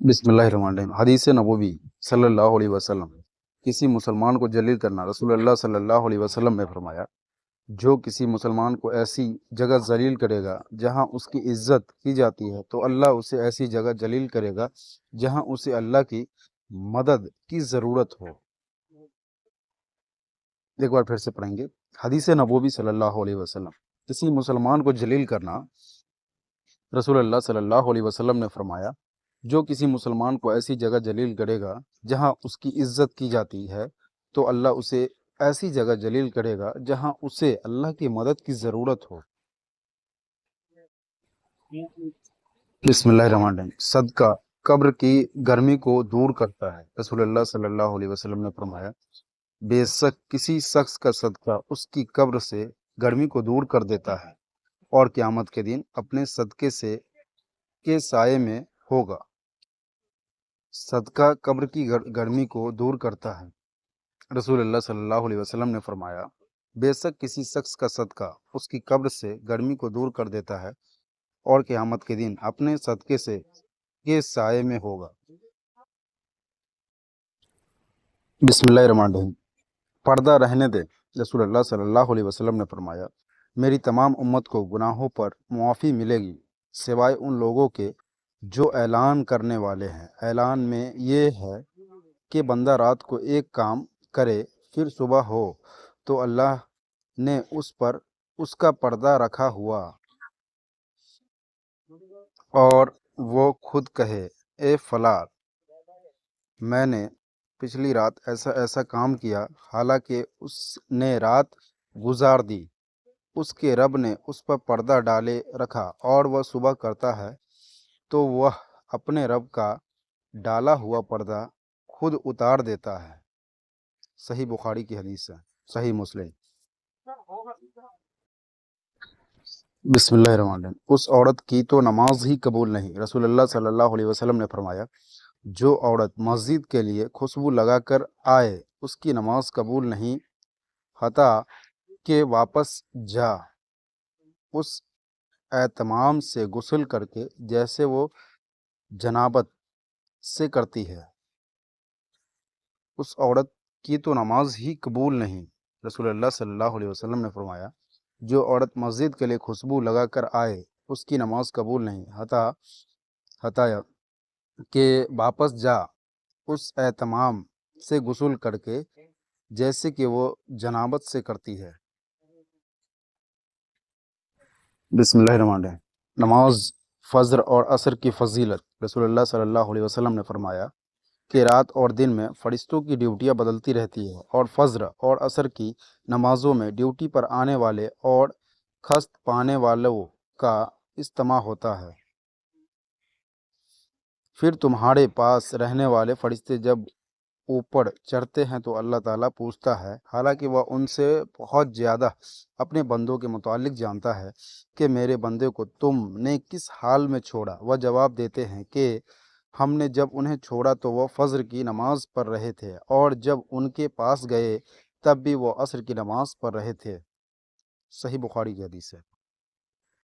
बिस्मिल्लाहिर्रहमानिर्रहीम। हदीस नबवी सल्लल्लाहु अलैहि वसल्लम। किसी मुसलमान को जलील करना। रसूलुल्लाह सल्लल्लाहु अलैहि वसल्लम ने फरमाया, जो किसी मुसलमान को ऐसी जगह जलील करेगा जहां उसकी इज्जत की जाती है तो अल्लाह उसे ऐसी जगह जलील करेगा जहां उसे अल्लाह की मदद की ज़रूरत हो। एक बार फिर से पढ़ेंगे। हदीस नबवी सल्लल्लाहु अलैहि वसल्लम। किसी मुसलमान को जलील करना। रसूलुल्लाह सल्लल्लाहु अलैहि वसल्लम ने फरमाया, जो किसी मुसलमान को ऐसी जगह जलील करेगा जहां उसकी इज्जत की जाती है तो अल्लाह उसे ऐसी जगह जलील करेगा जहां उसे अल्लाह की मदद की ज़रूरत हो। बिस्मिल्लाहिर्रहमानिर्रहीम। सदका कब्र की गर्मी को दूर करता है। रसूलुल्लाह सल्लल्लाहु अलैहि वसल्लम ने फरमाया, बेशक किसी शख्स का सदका उसकी कब्र से गर्मी को दूर कर देता है और क़यामत के दिन अपने सदके से के साये में होगा। सदका कब्र की गर्मी को दूर करता है। रसूलुल्लाह सल्लल्लाहु अलैहि वसल्लम ने फरमाया, बेशक किसी शख्स का सदका उसकी कब्र से गर्मी को दूर कर देता है और क़यामत के दिन अपने सदके से के साये में होगा। बिस्मिल्लाहिर्रहमानिर्रहीम। पर्दा रहने दे। रसूलुल्लाह सल्लल्लाहु अलैहि वसल्लम ने फरमाया, मेरी तमाम उम्मत को गुनाहों पर मुआफ़ी मिलेगी सिवाय उन लोगों के जो ऐलान करने वाले हैं। ऐलान में ये है कि बंदा रात को एक काम करे फिर सुबह हो तो अल्लाह ने उस पर उसका पर्दा रखा हुआ और वो खुद कहे, ए फला, मैंने पिछली रात ऐसा ऐसा काम किया, हालांकि उसने रात गुजार दी। उसके रब ने उस पर पर्दा डाले रखा और वह सुबह करता है तो वह अपने रब का डाला हुआ पर्दा खुद उतार देता है। सही बुखारी की हदीस है। सही मुस्लिम। बिस्मिल्लाहिर्रहमानिर्रहीम। उस औरत की तो नमाज ही कबूल नहीं। रसूलुल्लाह सल्लल्लाहु अलैहि वसल्लम ने फरमाया, जो औरत मस्जिद के लिए खुशबू लगाकर आए उसकी नमाज कबूल नहीं हता कि वापस जा उस एहतमाम से गुस्ल करके जैसे वो जनाबत से करती है। उस औरत की तो नमाज ही कबूल नहीं। रसूलुल्लाह सल्लल्लाहु अलैहि वसल्लम ने फरमाया, जो औरत मस्जिद के लिए खुशबू लगाकर आए उसकी नमाज कबूल नहीं हताया कि वापस जा उस एहतमाम से गुस्ल करके जैसे कि वो जनाबत से करती है। बिस्मिल्लाहिर्रहमानिर्रहीम। नमाज फ़ज्र और असर की फ़जीलत। रसूलुल्लाह सल्लल्लाहु अलैहि वसल्लम ने फरमाया कि रात और दिन में फ़रिश्तों की ड्यूटियाँ बदलती रहती है और फ़ज्र और असर की नमाज़ों में ड्यूटी पर आने वाले और खस्त पाने वालों का इज्तिमा होता है। फिर तुम्हारे पास रहने वाले फ़रिश्ते जब ऊपर चढ़ते हैं तो अल्लाह ताला पूछता है, हालांकि वह उनसे बहुत ज़्यादा अपने बंदों के मुतालिक जानता है, कि मेरे बंदे को तुमने किस हाल में छोड़ा। वह जवाब देते हैं कि हमने जब उन्हें छोड़ा तो वह फ़ज्र की नमाज़ पढ़ रहे थे और जब उनके पास गए तब भी वो असर की नमाज़ पढ़ रहे थे। सही बुखारी की हदीस है।